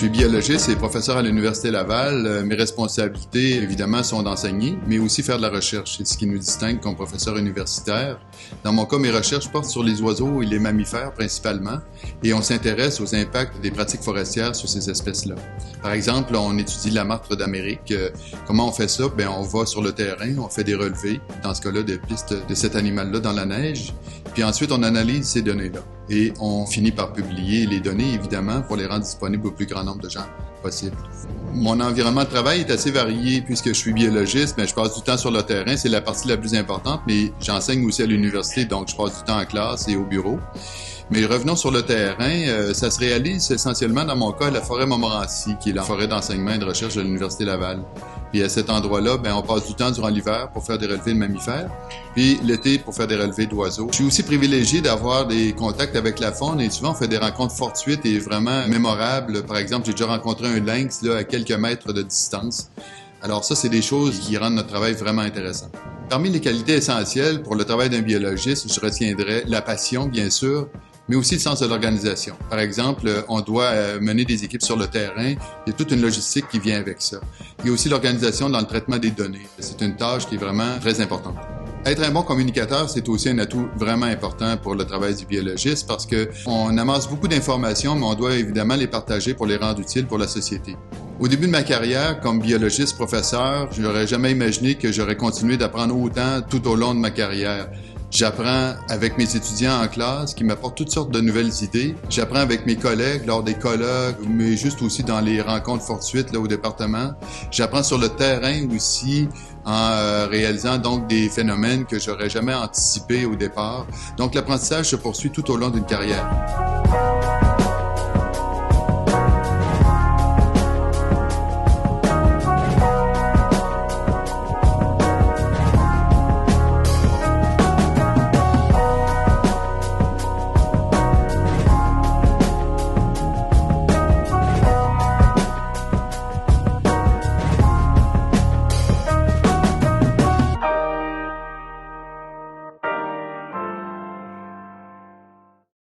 suis biologiste et professeur à l'Université Laval. Mes responsabilités, évidemment, sont d'enseigner, mais aussi faire de la recherche. C'est ce qui nous distingue comme professeur universitaire. Dans mon cas, mes recherches portent sur les oiseaux et les mammifères principalement, et on s'intéresse aux impacts des pratiques forestières sur ces espèces-là. Par exemple, on étudie la martre d'Amérique. Comment on fait ça? Bien, on va sur le terrain, on fait des relevés, dans ce cas-là, des pistes de cet animal-là dans la neige, puis ensuite, on analyse ces données-là. Et on finit par publier les données, évidemment, pour les rendre disponibles au plus grand nombre de gens possible. Mon environnement de travail est assez varié puisque je suis biologiste, mais je passe du temps sur le terrain, c'est la partie la plus importante, mais j'enseigne aussi à l'université, donc je passe du temps en classe et au bureau. Mais revenons sur le terrain, ça se réalise essentiellement dans mon cas à la forêt Montmorency, qui est la forêt d'enseignement et de recherche de l'Université Laval. Puis à cet endroit-là, on passe du temps durant l'hiver pour faire des relevés de mammifères, puis l'été pour faire des relevés d'oiseaux. Je suis aussi privilégié d'avoir des contacts avec la faune et souvent on fait des rencontres fortuites et vraiment mémorables. Par exemple, j'ai déjà rencontré un lynx là, à quelques mètres de distance. Alors ça, c'est des choses qui rendent notre travail vraiment intéressant. Parmi les qualités essentielles pour le travail d'un biologiste, je retiendrai la passion, bien sûr, mais aussi le sens de l'organisation. Par exemple, on doit mener des équipes sur le terrain. Il y a toute une logistique qui vient avec ça. Il y a aussi l'organisation dans le traitement des données. C'est une tâche qui est vraiment très importante. Être un bon communicateur, c'est aussi un atout vraiment important pour le travail du biologiste parce que on amasse beaucoup d'informations, mais on doit évidemment les partager pour les rendre utiles pour la société. Au début de ma carrière, comme biologiste professeur, je n'aurais jamais imaginé que j'aurais continué d'apprendre autant tout au long de ma carrière. J'apprends avec mes étudiants en classe qui m'apportent toutes sortes de nouvelles idées. J'apprends avec mes collègues lors des colloques, mais juste aussi dans les rencontres fortuites là, au département. J'apprends sur le terrain aussi en réalisant donc des phénomènes que j'aurais jamais anticipés au départ. Donc l'apprentissage se poursuit tout au long d'une carrière.